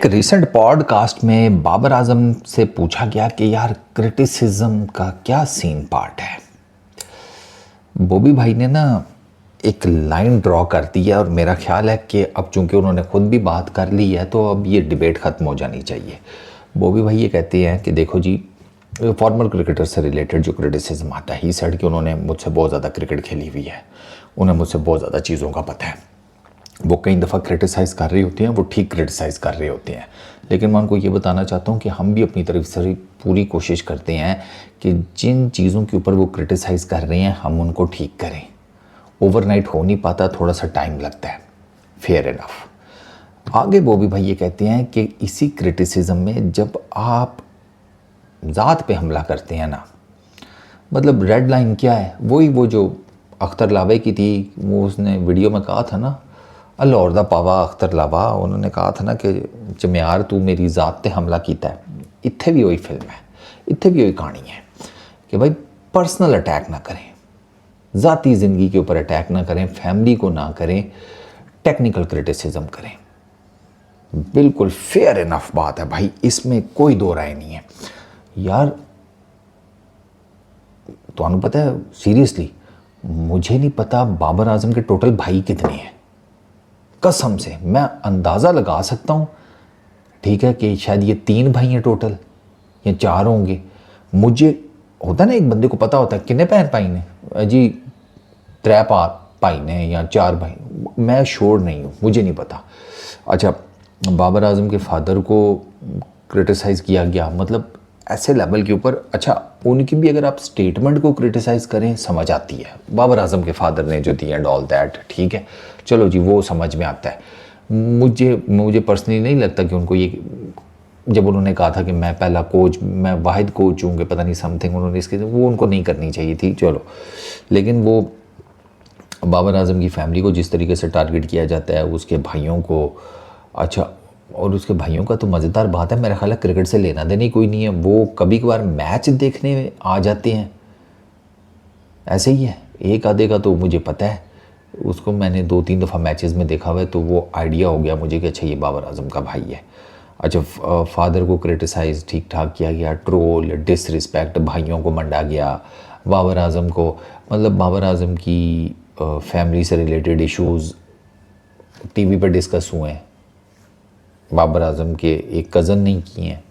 एक recent podcast में बाबर आजम से पूछा गया कि यार क्रिटिसिज्म का क्या सीन पार्ट है। बॉबी भाई ने ना एक लाइन ड्रॉ कर दी है और मेरा ख्याल है कि अब चूंकि उन्होंने खुद भी बात कर ली है तो अब ये डिबेट ख़त्म हो जानी चाहिए। बॉबी भाई ये कहते हैं कि देखो जी, फॉर्मर क्रिकेटर से रिलेटेड जो क्रिटिसिज्म आता है, ही सेड कि उन्होंने मुझसे बहुत ज़्यादा क्रिकेट खेली हुई है, उन्हें मुझसे बहुत ज़्यादा चीज़ों का पता है। वो कई दफ़ा क्रिटिसाइज़ कर रही होती हैं, वो ठीक क्रिटिसाइज़ कर रहे होते हैं, लेकिन मैं उनको ये बताना चाहता हूँ कि हम भी अपनी तरफ से पूरी कोशिश करते हैं कि जिन चीज़ों के ऊपर वो क्रिटिसाइज़ कर रहे हैं हम उनको ठीक करें। ओवरनाइट हो नहीं पाता, थोड़ा सा टाइम लगता है, फेयर इनफ। आगे बॉबी भाई ये कहते हैं कि इसी क्रिटिसिज्म में जब आप ज़ात पे हमला करते हैं ना, मतलब रेड लाइन क्या है, वही वो जो अख्तर लावे की थी, वो उसने वीडियो में कहा था ना, अल्लाह दा पावा अख्तर लावा, उन्होंने कहा था ना कि चम्यार तू मेरी ज़ात पे हमला किया है। इत्थे भी वही फिल्म है, इत्थे भी वही कहानी है कि भाई पर्सनल अटैक ना करें, ज़ाती ज़िंदगी के ऊपर अटैक ना करें, फैमिली को ना करें, टेक्निकल क्रिटिसिज्म करें। बिल्कुल फेयर इनफ बात है भाई, इसमें कोई दो राय नहीं है यार। तो आपको पता है, सीरियसली मुझे नहीं पता बाबर आजम के टोटल भाई कितने हैं। कसम से मैं अंदाज़ा लगा सकता हूँ, ठीक है, कि शायद ये 3 भाई हैं टोटल या 4 होंगे। मुझे होता ना, एक बंदे को पता होता है कितने भैन भाई ने जी, 3 भाई ने या 4 भाई, मैं श्योर नहीं हूँ, मुझे नहीं पता। अच्छा, बाबर आजम के फादर को क्रिटिसाइज़ किया गया, मतलब ऐसे लेवल के ऊपर। अच्छा, उनकी भी अगर आप स्टेटमेंट को क्रिटिसाइज़ करें समझ आती है, बाबर आजम के फादर ने जो दी एंड ऑल दैट, ठीक है, चलो जी, वो समझ में आता है। मुझे पर्सनली नहीं लगता कि उनको ये, जब उन्होंने कहा था कि मैं पहला कोच, मैं वाहिद कोच हूँ, कि पता नहीं समथिंग उन्होंने इसके, वो उनको नहीं करनी चाहिए थी, चलो। लेकिन वो बाबर आजम की फैमिली को जिस तरीके से टारगेट किया जाता है, उसके भाइयों को, अच्छा, और उसके भाइयों का तो मज़ेदार बात है, मेरा ख्याल है क्रिकेट से लेना देना ही कोई नहीं है, वो कभी कभार मैच देखने आ जाते हैं, ऐसे ही है। एक आधे का तो मुझे पता है, उसको मैंने 2-3 दफ़ा मैचेस में देखा हुआ है, तो वो आइडिया हो गया मुझे कि अच्छा ये बाबर आजम का भाई है। अच्छा, फादर को क्रिटिसाइज़ ठीक ठाक किया गया, ट्रोल, डिसरिस्पेक्ट, भाइयों को मंडा गया, बाबर आजम को, मतलब बाबर आजम की फैमिली से रिलेटेड इश्यूज़ टीवी पर डिस्कस हुए हैं, बाबर आजम के एक कज़न नहीं किए हैं,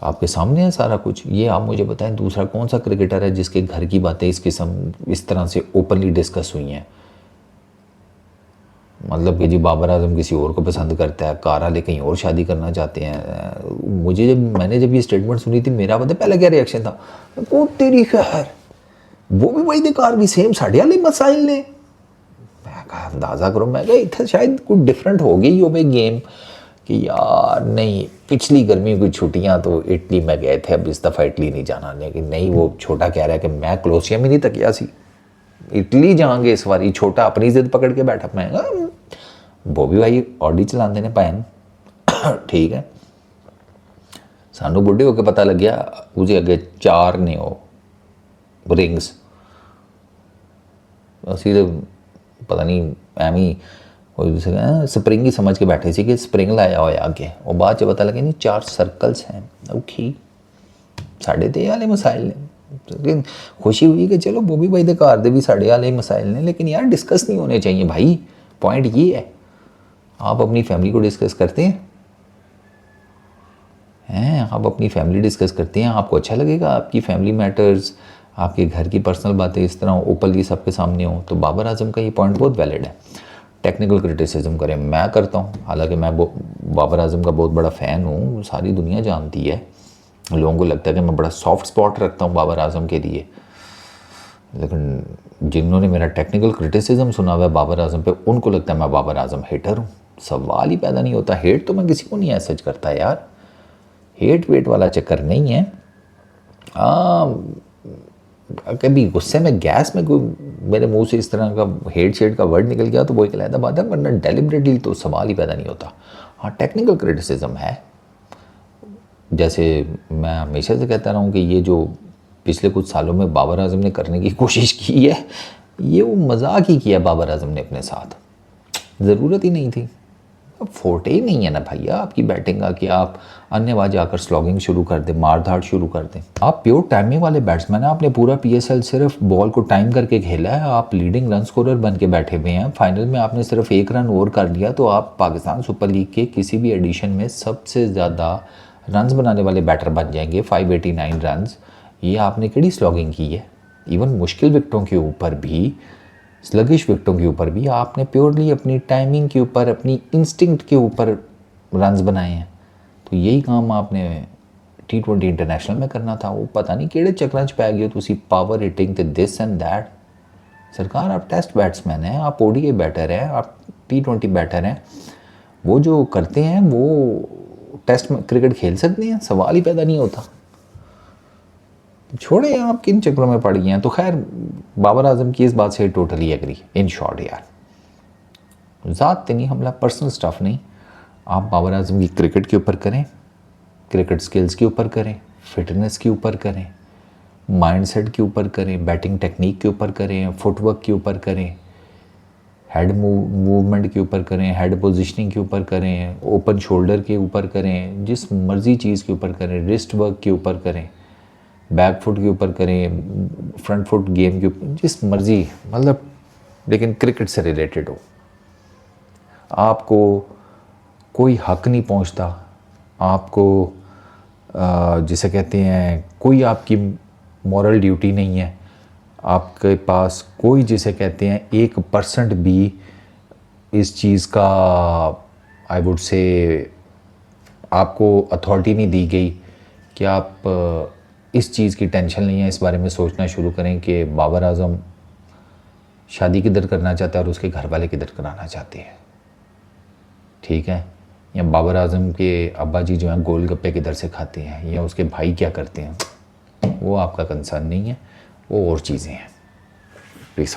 आपके सामने है सारा कुछ। ये आप मुझे बताएं, दूसरा कौन सा क्रिकेटर है जिसके घर की बातें इस किस्म, इस तरह से ओपनली डिस्कस हुई हैं। मतलब कि जी बाबर आजम किसी और को पसंद करता है, कार वाले कहीं और शादी करना चाहते हैं। मैंने जब ये स्टेटमेंट सुनी थी, मेरा पता पहले क्या रिएक्शन था, को तेरी खैर, वो भी वही दे कार भी सेम साढ़े वाले मसाइल ने। मैं कहा अंदाज़ा करो, मैं कहा इतना शायद कुछ डिफरेंट हो गई हो भाई गेम, कि यार नहीं, पिछली गर्मी की छुट्टियां तो इटली में गए थे, अब इस दफ़ा इटली नहीं जाना। लेकिन नहीं, वो छोटा कह रहा है कि मैं क्लोसिया में नहीं तकिया सी, इटली जाएंगे इस बार। छोटा अपनी जिद पकड़ के बैठा, मैं वो भी भाई ऑडी चलाते ने भैन, ठीक है, सानू बुढ़े होके पता लग गया उसके अगे 4 ने वो रिंग्स, असी तो पता नहीं एवं स्प्रिंग ही समझ के बैठे सी कि स्प्रिंग लाया होया अगे, और बाद च पता लगे नहीं 4 सर्कल्स हैं। ओके, साढ़े ते वाले मसाइल ने। लेकिन खुशी हुई कि चलो बॉबी भाई दे घर दे भी साढ़े वाले मसाइल ने, लेकिन यार डिस्कस नहीं होने चाहिए भाई। पॉइंट ये है, आप अपनी फैमिली को डिस्कस करते हैं, आप अपनी फैमिली डिस्कस करते हैं, आपको अच्छा लगेगा आपकी फैमिली मैटर्स, आपके घर की पर्सनल बातें इस तरह ओपनली सबके सामने हो। तो बाबर आजम का ये पॉइंट बहुत वैलिड है। टेक्निकल क्रिटिसिज्म करें, मैं करता हूँ, हालांकि मैं बाबर आजम का बहुत बड़ा फ़ैन हूँ, सारी दुनिया जानती है। लोगों को लगता है कि मैं बड़ा सॉफ्ट स्पॉट रखता हूँ बाबर आजम के लिए, लेकिन जिन्होंने मेरा टेक्निकल क्रिटिसिज्म सुना हुआ है बाबर आजम पे, उनको लगता है मैं बाबर आजम हेटर हूँ। सवाल ही पैदा नहीं होता। हेट तो मैं किसी को नहीं ऐसा करता यार, हेट वेट वाला चक्कर नहीं है। कभी गुस्से में गैस में कोई मेरे मुंह से इस तरह का हेट शेड का वर्ड निकल गया तो वो एक अलग बात है, वरना डेलिबरेटली तो सवाल ही पैदा नहीं होता। हाँ, टेक्निकल क्रिटिसिज्म है, जैसे मैं हमेशा से कहता रहा हूँ कि ये जो पिछले कुछ सालों में बाबर आजम ने करने की कोशिश की है, ये वो मजाक ही किया बाबर आजम ने अपने साथ, ज़रूरत ही नहीं थी। अब फोटे ही नहीं है ना भैया आपकी बैटिंग का कि आप अन्यबाजी आकर स्लॉगिंग शुरू कर दें, मार धाड़ शुरू कर दें। आप प्योर टाइमिंग वाले बैट्समैन हैं, आपने पूरा PSL सिर्फ बॉल को टाइम करके खेला है। आप लीडिंग रन स्कोरर बन के बैठे हुए हैं। फाइनल में आपने सिर्फ 1 रन और कर लिया तो आप पाकिस्तान सुपर लीग के किसी भी एडिशन में सबसे ज़्यादा रन्स बनाने वाले बैटर बन जाएंगे, 589 रन्स। ये आपने केड़ी स्लॉगिंग की है? इवन मुश्किल विकटों के ऊपर भी, स्लगिश विकटों के ऊपर भी आपने प्योरली अपनी टाइमिंग के ऊपर, अपनी इंस्टिंक्ट के ऊपर रन्स बनाए हैं। तो यही काम आपने T20 इंटरनेशनल में करना था। वो पता नहीं किहड़े चक्कर च पै गए तुसी, पावर हिटिंग ते दिस एंड दैट। सरकार आप टेस्ट बैट्समैन हैं, आप ODI बैटर हैं, आप T20 बैटर हैं। वो जो करते हैं वो टेस्ट में क्रिकेट खेल सकते हैं, सवाल ही पैदा नहीं होता। छोड़े आप किन चक्रों में पड़ गए हैं। तो खैर बाबर आजम की इस बात से टोटली एग्री। इन शॉर्ट यार ज़ात नहीं हमला, पर्सनल स्टफ नहीं। आप बाबर आजम की क्रिकेट के ऊपर करें, क्रिकेट स्किल्स के ऊपर करें, फिटनेस के ऊपर करें, माइंडसेट के ऊपर करें, बैटिंग टेक्निक के ऊपर करें, फुटवर्क के ऊपर करें, हेड मूवमेंट के ऊपर करें, हेड पोजीशनिंग के ऊपर करें, ओपन शोल्डर के ऊपर करें, जिस मर्जी चीज़ के ऊपर करें, रिस्ट वर्क के ऊपर करें, बैक फुट के ऊपर करें, फ्रंट फुट गेम के ऊपर, जिस मर्जी, मतलब लेकिन क्रिकेट से रिलेटेड हो। आपको कोई हक नहीं पहुंचता, आपको जिसे कहते हैं कोई आपकी मॉरल ड्यूटी नहीं है, आपके पास कोई जिसे कहते हैं 1% भी इस चीज़ का आई वुड से आपको अथॉरिटी नहीं दी गई कि आप इस चीज़ की टेंशन नहीं है, इस बारे में सोचना शुरू करें कि बाबर आजम शादी किधर करना चाहता है और उसके घर वाले किधर कराना चाहते हैं। ठीक है, या बाबर आजम के अब्बा जी जो हैं गोलगप्पे किधर से खाते हैं, या उसके भाई क्या करते हैं, वो आपका कंसर्न नहीं है, वो और चीज़ें हैं। प्लीज़।